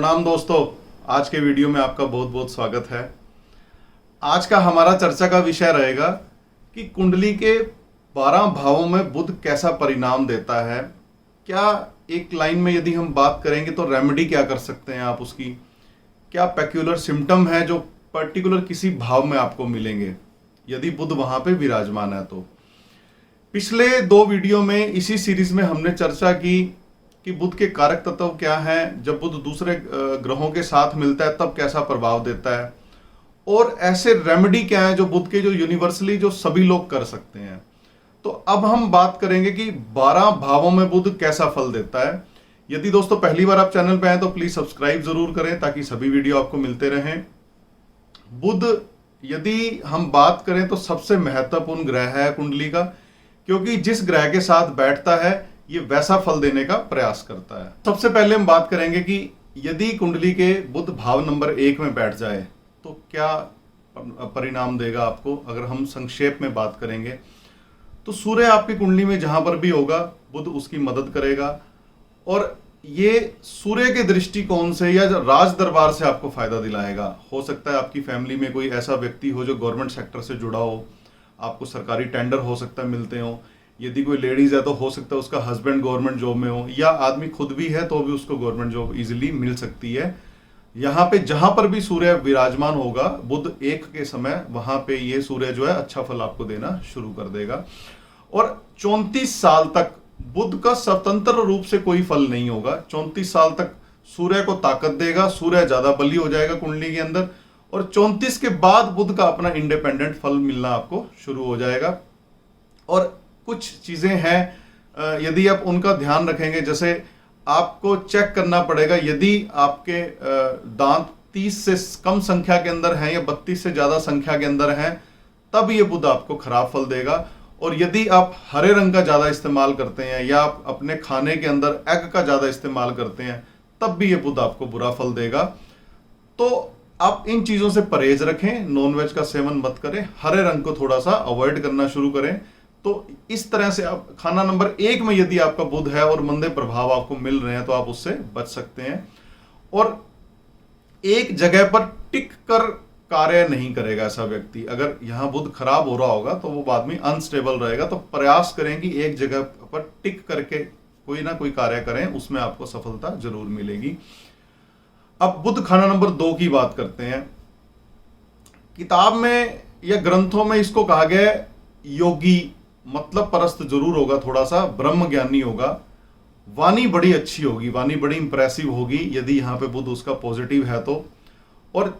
प्रणाम दोस्तों, आज के वीडियो में आपका बहुत बहुत स्वागत है। आज का हमारा चर्चा का विषय रहेगा कि कुंडली के 12 भावों में बुध कैसा परिणाम देता है। क्या एक लाइन में यदि हम बात करेंगे तो रेमेडी क्या कर सकते हैं आप उसकी, क्या पेक्यूलर सिम्टम है जो पर्टिकुलर किसी भाव में आपको मिलेंगे यदि बुध वहां पे विराजमान है। तो पिछले 2 वीडियो में इसी सीरीज में हमने चर्चा की कि बुध के कारक तत्व क्या हैं, जब बुध दूसरे ग्रहों के साथ मिलता है तब कैसा प्रभाव देता है, और ऐसे रेमेडी क्या है जो बुध के जो यूनिवर्सली जो सभी लोग कर सकते हैं। तो अब हम बात करेंगे कि 12 भावों में बुध कैसा फल देता है। यदि दोस्तों पहली बार आप चैनल पे आए तो प्लीज सब्सक्राइब जरूर करें ताकि सभी वीडियो आपको मिलते रहें। बुध यदि हम बात करें तो सबसे महत्वपूर्ण ग्रह है कुंडली का, क्योंकि जिस ग्रह के साथ बैठता है ये वैसा फल देने का प्रयास करता है। सबसे पहले हम बात करेंगे कि यदि कुंडली के बुध भाव नंबर 1 में बैठ जाए तो क्या परिणाम देगा आपको। अगर हम संक्षेप में बात करेंगे तो सूर्य आपकी कुंडली में जहां पर भी होगा बुध उसकी मदद करेगा, और ये सूर्य के दृष्टिकोण से या राज दरबार से आपको फायदा दिलाएगा। हो सकता है आपकी फैमिली में कोई ऐसा व्यक्ति हो जो गवर्नमेंट सेक्टर से जुड़ा हो, आपको सरकारी टेंडर हो सकता है मिलते हो। यदि कोई लेडीज है तो हो सकता है उसका हस्बैंड गवर्नमेंट जॉब में हो, या आदमी खुद भी है तो भी उसको गवर्नमेंट जॉब इजीली मिल सकती है। यहाँ पे जहां पर भी सूर्य विराजमान होगा बुध 1 के समय, वहां पे ये सूर्य जो है अच्छा फल आपको देना शुरू कर देगा। और 34 साल तक बुध का स्वतंत्र रूप से कोई फल नहीं होगा। 34 साल तक सूर्य को ताकत देगा, सूर्य ज्यादा बली हो जाएगा कुंडली के अंदर, और 34 के बाद बुध का अपना इंडिपेंडेंट फल मिलना आपको शुरू हो जाएगा। और कुछ चीजें हैं यदि आप उनका ध्यान रखेंगे, जैसे आपको चेक करना पड़ेगा यदि आपके दांत 30 से कम संख्या के अंदर हैं या 32 से ज्यादा संख्या के अंदर हैं, तब ये बुध आपको खराब फल देगा। और यदि आप हरे रंग का ज्यादा इस्तेमाल करते हैं या आप अपने खाने के अंदर एग का ज्यादा इस्तेमाल करते हैं, तब भी ये बुध आपको बुरा फल देगा। तो आप इन चीजों से परहेज रखें, नॉनवेज का सेवन मत करें, हरे रंग को थोड़ा सा अवॉइड करना शुरू करें। तो इस तरह से आप खाना नंबर 1 में यदि आपका बुध है और मंदे प्रभाव आपको मिल रहे हैं तो आप उससे बच सकते हैं। और एक जगह पर टिक कर कार्य नहीं करेगा ऐसा व्यक्ति। अगर यहां बुध खराब हो रहा होगा तो वो बाद में अनस्टेबल रहेगा। तो प्रयास करें कि एक जगह पर टिक करके कोई ना कोई कार्य करें, उसमें आपको सफलता जरूर मिलेगी। अब बुध खाना नंबर 2 की बात करते हैं। किताब में या ग्रंथों में इसको कहा गया है योगी, मतलब परस्त जरूर होगा, थोड़ा सा ब्रह्म ज्ञानी होगा, वाणी बड़ी अच्छी होगी, वाणी बड़ी इंप्रेसिव होगी यदि यहाँ पे बुध उसका पॉजिटिव है तो, और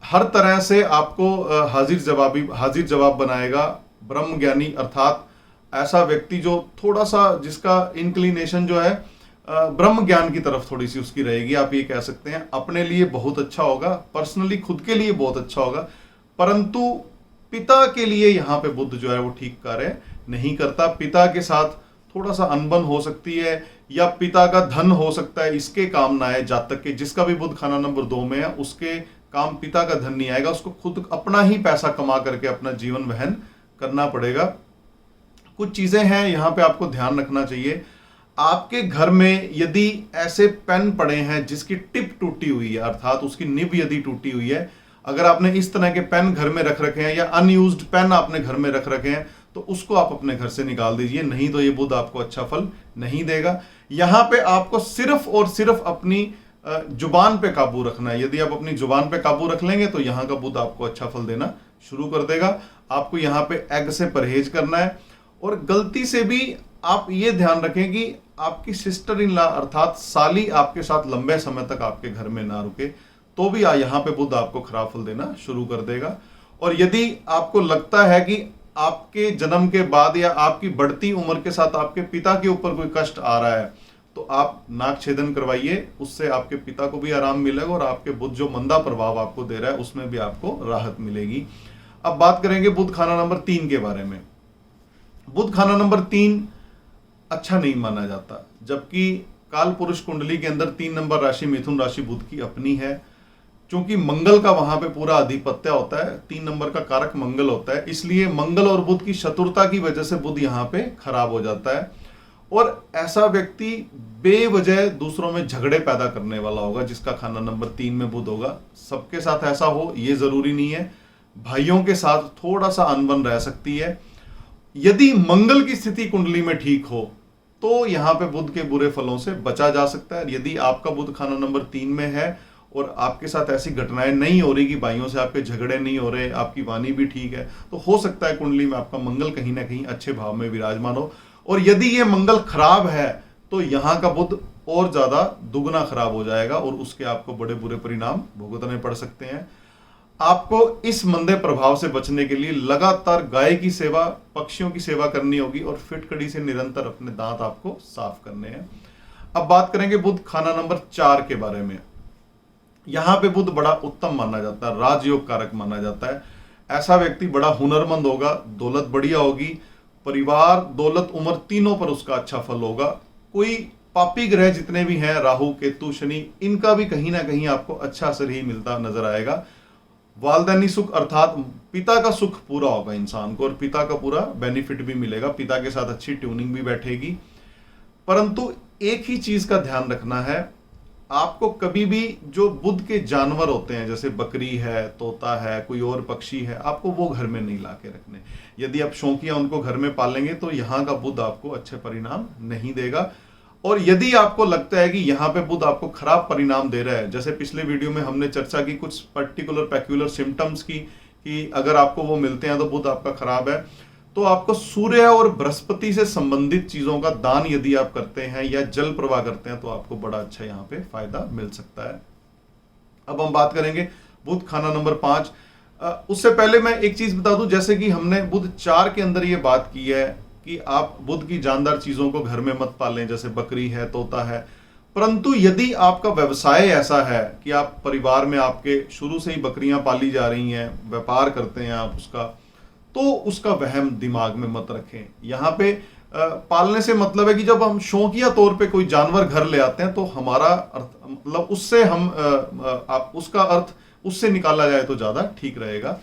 हर तरह से आपको हाजिर जवाब बनाएगा। ब्रह्म ज्ञानी अर्थात ऐसा व्यक्ति जो थोड़ा सा जिसका इंक्लिनेशन जो है ब्रह्म ज्ञान की तरफ थोड़ी सी उसकी रहेगी, आप ये कह सकते हैं। अपने लिए बहुत अच्छा होगा, पर्सनली खुद के लिए बहुत अच्छा होगा, परंतु पिता के लिए यहाँ पे बुध जो है वो ठीक कार्य नहीं करता। पिता के साथ थोड़ा सा अनबन हो सकती है, या पिता का धन हो सकता है इसके काम ना आए। जातक के जिसका भी बुध खाना नंबर 2 में है उसके काम पिता का धन नहीं आएगा, उसको खुद अपना ही पैसा कमा करके अपना जीवन वहन करना पड़ेगा। कुछ चीजें हैं यहाँ पे आपको ध्यान रखना चाहिए। आपके घर में यदि ऐसे पेन पड़े हैं जिसकी टिप टूटी हुई है, अर्थात उसकी निब यदि टूटी हुई है, अगर आपने इस तरह के पेन घर में रख रखे हैं या अनयूज्ड पेन आपने घर में रख रखे हैं तो उसको आप अपने घर से निकाल दीजिए, नहीं तो ये बुध आपको अच्छा फल नहीं देगा। यहां पे आपको सिर्फ और सिर्फ अपनी जुबान पे काबू रखना है। यदि आप अपनी जुबान पे काबू रख लेंगे तो यहाँ का बुध आपको अच्छा फल देना शुरू कर देगा। आपको यहाँ पे एग से परहेज करना है, और गलती से भी आप ये ध्यान रखें कि आपकी सिस्टर इन लॉ अर्थात साली आपके साथ लंबे समय तक आपके घर में ना रुके, तो भी यहाँ पे बुध आपको खराब फल देना शुरू कर देगा। और यदि आपको लगता है कि आपके जन्म के बाद या आपकी बढ़ती उम्र के साथ आपके पिता के ऊपर कोई कष्ट आ रहा है तो आप नाक छेदन करवाइए, उससे आपके पिता को भी आराम मिलेगा और आपके बुध जो मंदा प्रभाव आपको दे रहा है उसमें भी आपको राहत मिलेगी। अब बात करेंगे बुध खाना नंबर 3 के बारे में। बुध खाना नंबर 3 अच्छा नहीं माना जाता, जबकि काल पुरुष कुंडली के अंदर 3 नंबर राशि मिथुन राशि बुध की अपनी है। क्योंकि मंगल का वहां पे पूरा आधिपत्य होता है, 3 नंबर का कारक मंगल होता है, इसलिए मंगल और बुध की शत्रुता की वजह से बुध यहाँ पे खराब हो जाता है। और ऐसा व्यक्ति बेवजह दूसरों में झगड़े पैदा करने वाला होगा, जिसका खाना नंबर 3 में बुध होगा। सबके साथ ऐसा हो ये जरूरी नहीं है, भाइयों के साथ थोड़ा सा अनबन रह सकती है। यदि मंगल की स्थिति कुंडली में ठीक हो तो यहां पे बुध के बुरे फलों से बचा जा सकता है। यदि आपका बुध खाना नंबर 3 में है और आपके साथ ऐसी घटनाएं नहीं हो रही कि भाइयों से आपके झगड़े नहीं हो रहे, आपकी वाणी भी ठीक है, तो हो सकता है कुंडली में आपका मंगल कहीं ना कहीं अच्छे भाव में विराजमान हो। और यदि ये मंगल खराब है तो यहां का बुध और ज्यादा दुगना खराब हो जाएगा और उसके आपको बड़े बुरे परिणाम भुगतने पड़ सकते हैं। आपको इस मंदे प्रभाव से बचने के लिए लगातार गाय की सेवा, पक्षियों की सेवा करनी होगी और फिटकड़ी से निरंतर अपने दांत आपको साफ करने हैं। अब बात करेंगे बुध खाना नंबर 4 के बारे में। यहां पे बुध बड़ा उत्तम माना जाता है, राजयोग कारक माना जाता है। ऐसा व्यक्ति बड़ा हुनरमंद होगा, दौलत बढ़िया होगी, परिवार, दौलत, उम्र तीनों पर उसका अच्छा फल होगा। कोई पापी ग्रह जितने भी हैं, राहु, केतु, शनि, इनका भी कहीं ना कहीं आपको अच्छा असर ही मिलता नजर आएगा। वालदानी सुख अर्थात पिता का सुख पूरा होगा इंसान को और पिता का पूरा बेनिफिट भी मिलेगा, पिता के साथ अच्छी ट्यूनिंग भी बैठेगी। परंतु एक ही चीज का ध्यान रखना है, आपको कभी भी जो बुध के जानवर होते हैं जैसे बकरी है, तोता है, कोई और पक्षी है, आपको वो घर में नहीं लाके रखने। यदि आप शौकिया उनको घर में पालेंगे तो यहाँ का बुध आपको अच्छे परिणाम नहीं देगा। और यदि आपको लगता है कि यहाँ पे बुध आपको खराब परिणाम दे रहा है, जैसे पिछले वीडियो में हमने चर्चा की कुछ पर्टिकुलर पेक्युलर सिम्टम्स की कि अगर आपको वो मिलते हैं तो बुध आपका खराब है, तो आपको सूर्य और बृहस्पति से संबंधित चीजों का दान यदि आप करते हैं या जल प्रवाह करते हैं तो आपको बड़ा अच्छा यहाँ पे फायदा मिल सकता है। अब हम बात करेंगे बुध खाना नंबर 5। उससे पहले मैं एक चीज बता दूं, जैसे कि हमने बुध 4 के अंदर ये बात की है कि आप बुध की जानदार चीजों को घर में मत पालें, जैसे बकरी है, तोता है। परंतु यदि आपका व्यवसाय ऐसा है कि आप परिवार में आपके शुरू से ही बकरियां पाली जा रही हैं, व्यापार करते हैं आप उसका, तो उसका वहम दिमाग में मत रखें। यहाँ पे पालने से मतलब है कि जब हम शौकिया तौर पे कोई जानवर घर ले आते हैं तो हमारा अर्थ मतलब उससे हम आप उसका अर्थ उससे निकाला जाए तो ज्यादा ठीक रहेगा।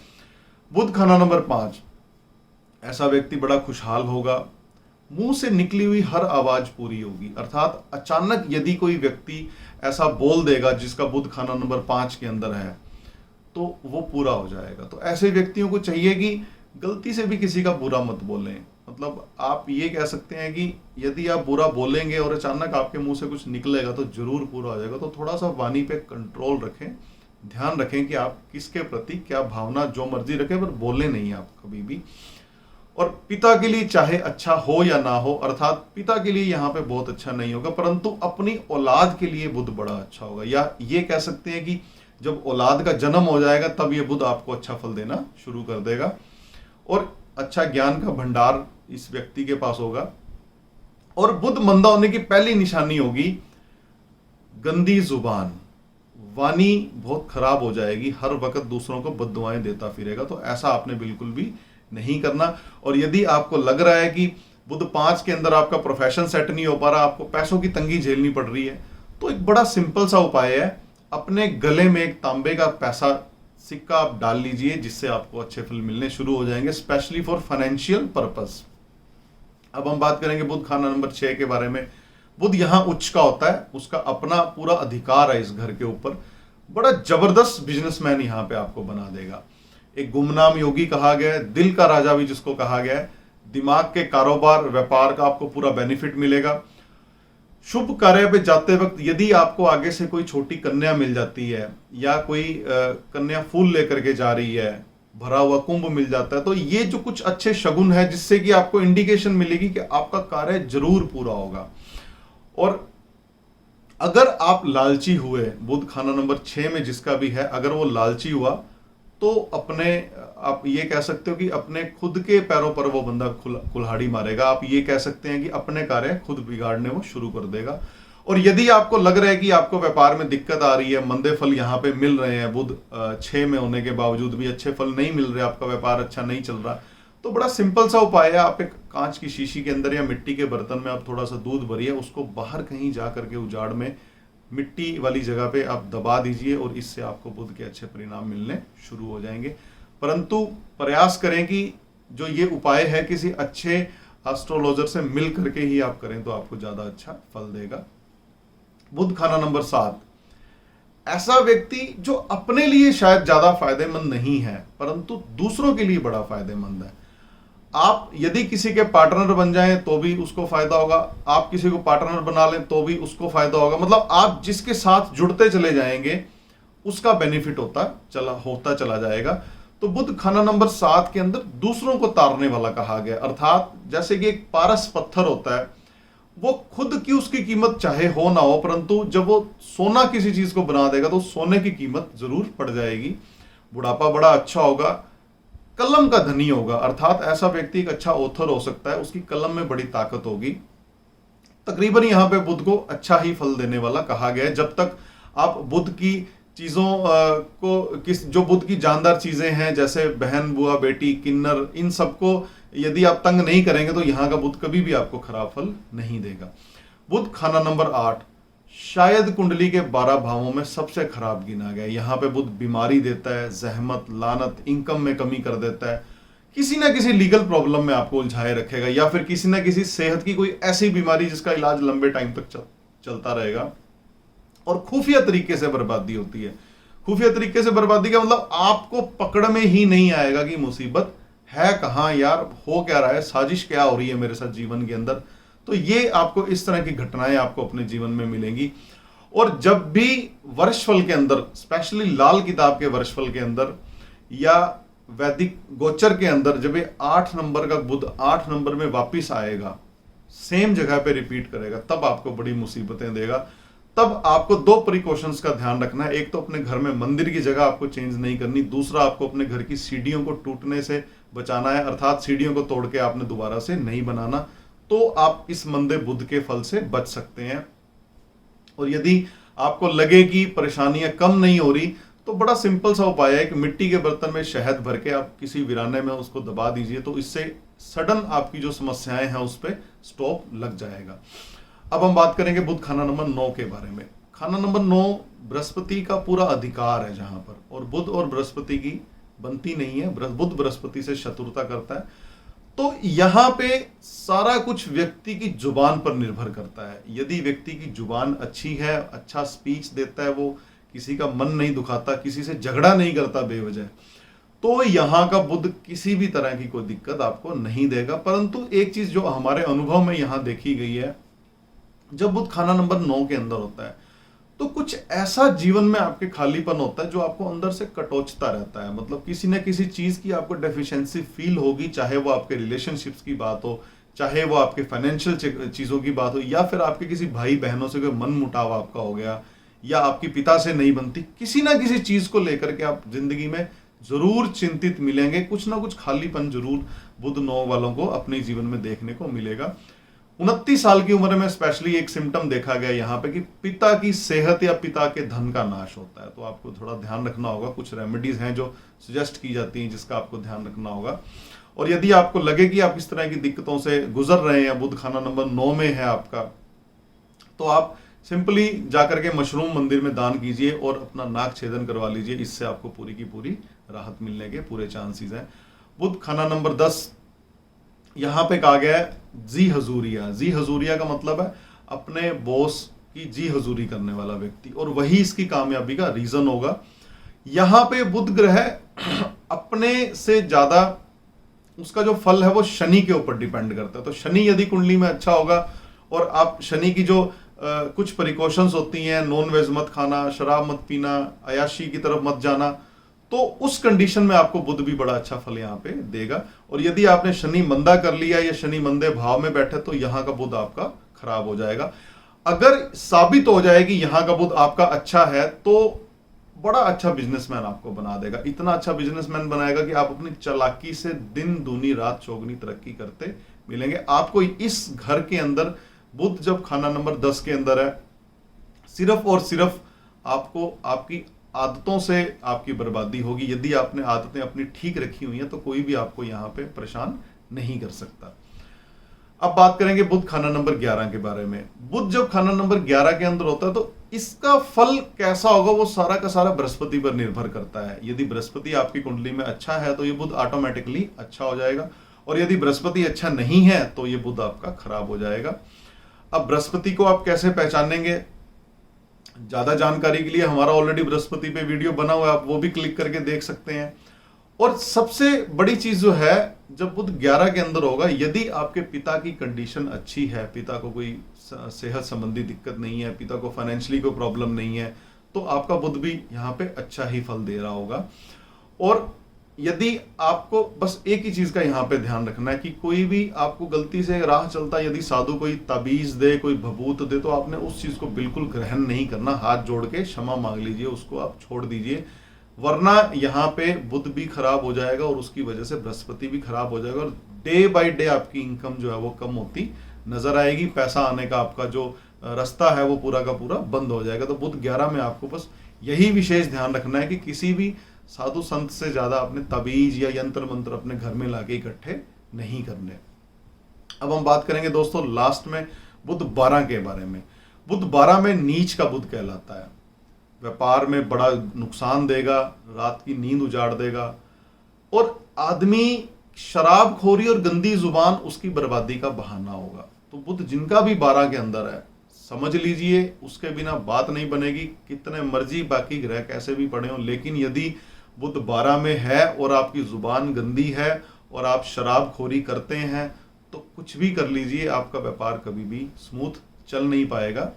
बुध खाना नंबर 5, ऐसा व्यक्ति बड़ा खुशहाल होगा, मुंह से निकली हुई हर आवाज पूरी होगी। अर्थात अचानक यदि कोई व्यक्ति ऐसा बोल देगा जिसका बुध खाना नंबर 5 के अंदर है तो वो पूरा हो जाएगा। तो ऐसे व्यक्तियों को चाहिए कि गलती से भी किसी का बुरा मत बोलें। मतलब आप ये कह सकते हैं कि यदि आप बुरा बोलेंगे और अचानक आपके मुंह से कुछ निकलेगा तो जरूर पूरा हो जाएगा। तो थोड़ा सा वाणी पे कंट्रोल रखें, ध्यान रखें कि आप किसके प्रति क्या भावना, जो मर्जी रखें पर बोले नहीं आप कभी भी। और पिता के लिए चाहे अच्छा हो या ना हो, अर्थात पिता के लिए यहाँ पे बहुत अच्छा नहीं होगा, परंतु अपनी औलाद के लिए बुध बड़ा अच्छा होगा। या ये कह सकते हैं कि जब औलाद का जन्म हो जाएगा तब ये बुध आपको अच्छा फल देना शुरू कर देगा और अच्छा ज्ञान का भंडार इस व्यक्ति के पास होगा। और बुध मंदा होने की पहली निशानी होगी गंदी जुबान, वाणी बहुत खराब हो जाएगी, हर वक्त दूसरों को बद्दुआएं देता फिरेगा। तो ऐसा आपने बिल्कुल भी नहीं करना। और यदि आपको लग रहा है कि बुध 5 के अंदर आपका प्रोफेशन सेट नहीं हो पा रहा, आपको पैसों की तंगी झेलनी पड़ रही है, तो एक बड़ा सिंपल सा उपाय है, अपने गले में एक तांबे का पैसा सिक्का आप डाल लीजिए, जिससे आपको अच्छे फल मिलने शुरू हो जाएंगे, स्पेशली फॉर फाइनेंशियल पर्पस। अब हम बात करेंगे बुध खाना नंबर 6 के बारे में। बुध यहां उच्च का होता है, उसका अपना पूरा अधिकार है इस घर के ऊपर, बड़ा जबरदस्त बिजनेसमैन यहां पे आपको बना देगा। एक गुमनाम योगी कहा गया है, दिल का राजा भी जिसको कहा गया है। दिमाग के कारोबार, व्यापार का आपको पूरा बेनिफिट मिलेगा। शुभ कार्य पे जाते वक्त यदि आपको आगे से कोई छोटी कन्या मिल जाती है या कोई कन्या फूल लेकर के जा रही है, भरा हुआ कुंभ मिल जाता है, तो ये जो कुछ अच्छे शगुन है जिससे कि आपको इंडिकेशन मिलेगी कि आपका कार्य जरूर पूरा होगा। और अगर आप लालची हुए, बुध खाना नंबर 6 में जिसका भी है, अगर वो लालची हुआ तो अपने आप ये कह सकते हो कि अपने खुद के पैरों पर वो बंदा कुल्हाड़ी मारेगा। आप ये कह सकते हैं कि अपने कार्य खुद बिगाड़ने वो शुरू कर देगा। और यदि आपको लग रहा है कि आपको व्यापार में दिक्कत आ रही है, मंदे फल यहाँ पे मिल रहे हैं, बुध 6 में होने के बावजूद भी अच्छे फल नहीं मिल रहे, आपका व्यापार अच्छा नहीं चल रहा, तो बड़ा सिंपल सा उपाय है, आप एक कांच की शीशी के अंदर या मिट्टी के बर्तन में आप थोड़ा सा दूध भरिए, उसको बाहर कहीं जा करके उजाड़ में मिट्टी वाली जगह पे आप दबा दीजिए और इससे आपको बुध के अच्छे परिणाम मिलने शुरू हो जाएंगे। परंतु प्रयास करें कि जो ये उपाय है किसी अच्छे एस्ट्रोलॉजर से मिल करके ही आप करें तो आपको ज्यादा अच्छा फल देगा। बुध खाना नंबर 7, ऐसा व्यक्ति जो अपने लिए शायद ज्यादा फायदेमंद नहीं है परंतु दूसरों के लिए बड़ा फायदेमंद है। आप यदि किसी के पार्टनर बन जाएं तो भी उसको फायदा होगा, आप किसी को पार्टनर बना लें तो भी उसको फायदा होगा। मतलब आप जिसके साथ जुड़ते चले जाएंगे उसका बेनिफिट होता चला जाएगा। तो बुध खाना नंबर 7 के अंदर दूसरों को तारने वाला कहा गया, अर्थात जैसे कि एक पारस पत्थर होता है, वो खुद की उसकी कीमत चाहे हो ना हो परंतु जब वो सोना किसी चीज को बना देगा तो सोने की कीमत जरूर पड़ जाएगी। बुढ़ापा बड़ा अच्छा होगा, कलम का धनी होगा, अर्थात ऐसा व्यक्ति एक अच्छा ऑथर हो सकता है, उसकी कलम में बड़ी ताकत होगी। तकरीबन यहां पे बुध को अच्छा ही फल देने वाला कहा गया है। जब तक आप बुध की चीजों को जो बुध की जानदार चीजें हैं जैसे बहन, बुआ, बेटी, किन्नर, इन सबको यदि आप तंग नहीं करेंगे तो यहां का बुध कभी भी आपको खराब फल नहीं देगा। बुध खाना नंबर 8 शायद कुंडली के 12 भावों में सबसे खराब गिना गया। यहां पे बुध बीमारी देता है, जहमत, लानत, इनकम में कमी कर देता है, किसी ना किसी लीगल प्रॉब्लम में आपको उलझाए रखेगा या फिर किसी ना किसी सेहत की कोई ऐसी बीमारी जिसका इलाज लंबे टाइम तक चलता रहेगा। और खुफिया तरीके से बर्बादी होती है। खुफिया तरीके से बर्बादी का मतलब आपको पकड़ में ही नहीं आएगा कि मुसीबत है कहां, यार हो क्या रहा है, साजिश क्या हो रही है मेरे साथ जीवन के अंदर। तो ये आपको इस तरह की घटनाएं आपको अपने जीवन में मिलेंगी। और जब भी वर्षफल के अंदर, स्पेशली लाल किताब के वर्षफल के अंदर या वैदिक गोचर के अंदर जब ये 8 नंबर का बुध 8 नंबर में वापिस आएगा, सेम जगह पे रिपीट करेगा, तब आपको बड़ी मुसीबतें देगा। तब आपको 2 प्रिकॉशंस का ध्यान रखना है। एक तो अपने घर में मंदिर की जगह आपको चेंज नहीं करनी, दूसरा आपको अपने घर की सीढ़ियों को टूटने से बचाना है, अर्थात सीढ़ियों को तोड़ के आपने दोबारा से नहीं बनाना। तो आप इस मंदे बुध के फल से बच सकते हैं। और यदि आपको लगे कि परेशानियां कम नहीं हो रही तो बड़ा सिंपल सा उपाय है कि मिट्टी के बर्तन में शहद भर के आप किसी वीराने में उसको दबा दीजिए, तो इससे सडन आपकी जो समस्याएं हैं उस पर स्टॉप लग जाएगा। अब हम बात करेंगे बुध खाना नंबर 9 के बारे में। खाना नंबर 9 बृहस्पति का पूरा अधिकार है जहां पर, और बुध और बृहस्पति की बनती नहीं है, बुध बृहस्पति से शत्रुता करता है। तो यहां पे सारा कुछ व्यक्ति की जुबान पर निर्भर करता है। यदि व्यक्ति की जुबान अच्छी है, अच्छा स्पीच देता है, वो किसी का मन नहीं दुखाता, किसी से झगड़ा नहीं करता बेवजह, तो यहां का बुध किसी भी तरह की कोई दिक्कत आपको नहीं देगा। परंतु एक चीज जो हमारे अनुभव में यहां देखी गई है, जब बुध खाना नंबर 9 के अंदर होता है तो कुछ ऐसा जीवन में आपके खालीपन होता है जो आपको अंदर से कटोचता रहता है। मतलब किसी न किसी चीज की आपको डेफिशिएंसी फील होगी, चाहे वो आपके रिलेशनशिप्स की बात हो, चाहे वो आपके फाइनेंशियल चीजों की बात हो, या फिर आपके किसी भाई बहनों से कोई मन मुटाव आपका हो गया, या आपकी पिता से नहीं बनती, किसी ना किसी चीज को लेकर के आप जिंदगी में जरूर चिंतित मिलेंगे। कुछ ना कुछ खालीपन जरूर बुध 9 वालों को अपने जीवन में देखने को मिलेगा। 29 साल की उम्र में स्पेशली एक सिम्टम देखा गया यहाँ पे कि पिता की सेहत या पिता के धन का नाश होता है। तो आपको थोड़ा ध्यान रखना होगा। कुछ रेमेडीज हैं जो सजेस्ट की जाती हैं जिसका आपको ध्यान रखना होगा। और यदि आपको लगे कि आप इस तरह की दिक्कतों से गुजर रहे हैं, बुध खाना नंबर 9 में है आपका, तो आप सिंपली जाकर के मशरूम मंदिर में दान कीजिए और अपना नाक छेदन करवा लीजिए। इससे आपको पूरी की पूरी राहत मिलने के पूरे चांसेस हैं। बुध खाना नंबर 10 यहां पे कहा गया है जी हजूरिया। जी हजूरिया का मतलब है अपने बॉस की जी हजूरी करने वाला व्यक्ति, और वही इसकी कामयाबी का रीजन होगा। यहां पे बुध ग्रह अपने से ज्यादा उसका जो फल है वो शनि के ऊपर डिपेंड करता है। तो शनि यदि कुंडली में अच्छा होगा और आप शनि की जो कुछ प्रिकॉशंस होती हैं, नॉन वेज मत खाना, शराब मत पीना, अयाशी की तरफ मत जाना, तो उस कंडीशन में आपको बुध भी बड़ा अच्छा फल यहाँ पे देगा। और यदि आपने शनि मंदा कर लिया या शनि मंदे भाव में बैठे तो यहाँ का बुध आपका खराब हो जाएगा। अगर साबित हो जाए कि यहाँ का बुध आपका अच्छा है तो बड़ा अच्छा बिजनेसमैन आपको बना देगा। इतना अच्छा बिजनेसमैन बनाएगा कि आप अपनी चालाकी से दिन दूनी रात चौगुनी तरक्की करते मिलेंगे। आपको इस घर के अंदर बुध जब खाना नंबर 10 के अंदर है, सिर्फ और सिर्फ आपको आपकी आदतों से आपकी बर्बादी होगी। यदि आपने आदतें अपनी ठीक रखी हुई हैं तो कोई भी आपको यहां पे परेशान नहीं कर सकता। अब बात करेंगे बुध खाना नंबर 11 के बारे में। बुध जब खाना नंबर 11 के अंदर होता है तो इसका फल कैसा होगा वो सारा का सारा बृहस्पति पर निर्भर करता है। यदि बृहस्पति आपकी कुंडली में अच्छा है तो ये बुध ऑटोमेटिकली अच्छा हो जाएगा। और यदि बृहस्पति अच्छा नहीं है तो ये बुध आपका खराब हो जाएगा। अब बृहस्पति को आप कैसे पहचानेंगे, ज्यादा जानकारी के लिए हमारा ऑलरेडी बृहस्पति पे वीडियो बना हुआ है, आप वो भी क्लिक करके देख सकते हैं। और सबसे बड़ी चीज जो है, जब बुध 11 के अंदर होगा, यदि आपके पिता की कंडीशन अच्छी है, पिता को कोई सेहत संबंधी दिक्कत नहीं है, पिता को फाइनेंशियली कोई प्रॉब्लम नहीं है, तो आपका बुध भी यहाँ पे अच्छा ही फल दे रहा होगा। और यदि आपको बस एक ही चीज का यहाँ पे ध्यान रखना है कि कोई भी आपको गलती से राह चलता, यदि साधु कोई ताबीज दे, कोई भभूत दे, तो आपने उस चीज को बिल्कुल ग्रहण नहीं करना। हाथ जोड़ के क्षमा मांग लीजिए, उसको आप छोड़ दीजिए, वरना यहाँ पे बुध भी खराब हो जाएगा और उसकी वजह से बृहस्पति भी खराब हो जाएगा और डे बाय डे आपकी इनकम जो है वो कम होती नजर आएगी। पैसा आने का आपका जो रास्ता है वो पूरा का पूरा बंद हो जाएगा। तो बुध 11 में आपको बस यही विशेष ध्यान रखना है कि किसी भी साधु संत से ज्यादा अपने तबीज या यंत्र मंत्र अपने घर में लाके इकट्ठे नहीं करने। अब हम बात करेंगे दोस्तों लास्ट में बुध 12 के बारे में। बुध 12 में नीच का बुध कहलाता है, व्यापार में बड़ा नुकसान देगा, रात की नींद उजाड़ देगा और आदमी शराबखोरी और गंदी जुबान उसकी बर्बादी का बहाना होगा। तो बुध जिनका भी 12 के अंदर है, समझ लीजिए उसके बिना बात नहीं बनेगी, कितने मर्जी बाकी ग्रह कैसे भी पड़े हो। लेकिन यदि बुध 12 में है और आपकी जुबान गंदी है और आप शराबखोरी करते हैं, तो कुछ भी कर लीजिए, आपका व्यापार कभी भी स्मूथ चल नहीं पाएगा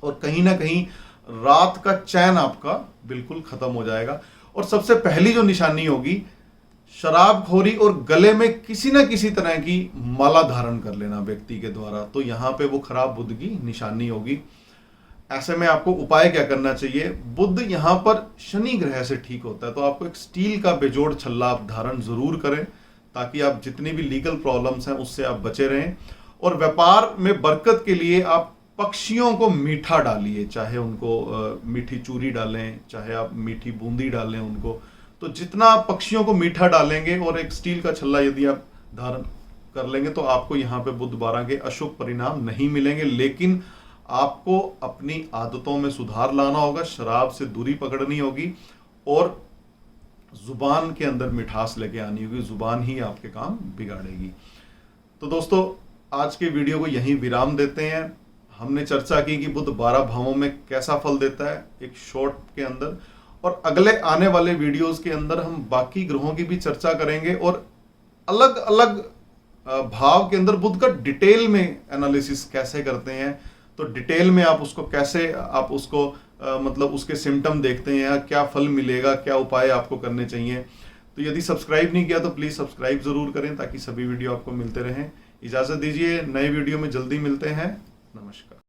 और कहीं ना कहीं रात का चैन आपका बिल्कुल खत्म हो जाएगा। और सबसे पहली जो निशानी होगी, शराबखोरी और गले में किसी न किसी तरह की माला धारण कर लेना व्यक्ति के द्वारा, तो यहां पे वो खराब बुध की निशानी होगी। ऐसे में आपको उपाय क्या करना चाहिए, बुध यहां पर शनि ग्रह से ठीक होता है, तो आपको एक स्टील का बेजोड़ छल्ला आप धारण जरूर करें, ताकि आप जितनी भी लीगल प्रॉब्लम्स हैं उससे आप बचे रहें। और व्यापार में बरकत के लिए आप पक्षियों को मीठा डालिए, चाहे उनको मीठी चूरी डालें, चाहे आप मीठी बूंदी डालें उनको। तो जितना आप पक्षियों को मीठा डालेंगे और एक स्टील का छल्ला यदि आप धारण कर लेंगे, तो आपको यहाँ पे बुध 12 के अशुभ परिणाम नहीं मिलेंगे। लेकिन आपको अपनी आदतों में सुधार लाना होगा, शराब से दूरी पकड़नी होगी और जुबान के अंदर मिठास लेके आनी होगी, जुबान ही आपके काम बिगाड़ेगी। तो दोस्तों आज के वीडियो को यहीं विराम देते हैं। हमने चर्चा की कि बुध 12 भावों में कैसा फल देता है एक शॉर्ट के अंदर, और अगले आने वाले वीडियोस के अंदर हम बाकी ग्रहों की भी चर्चा करेंगे और अलग अलग भाव के अंदर बुध का डिटेल में एनालिसिस कैसे करते हैं, तो डिटेल में आप उसको कैसे आप उसको मतलब उसके सिम्टम देखते हैं, क्या फल मिलेगा, क्या उपाय आपको करने चाहिए। तो यदि सब्सक्राइब नहीं किया तो प्लीज सब्सक्राइब जरूर करें ताकि सभी वीडियो आपको मिलते रहें। इजाजत दीजिए, नए वीडियो में जल्दी मिलते हैं। नमस्कार।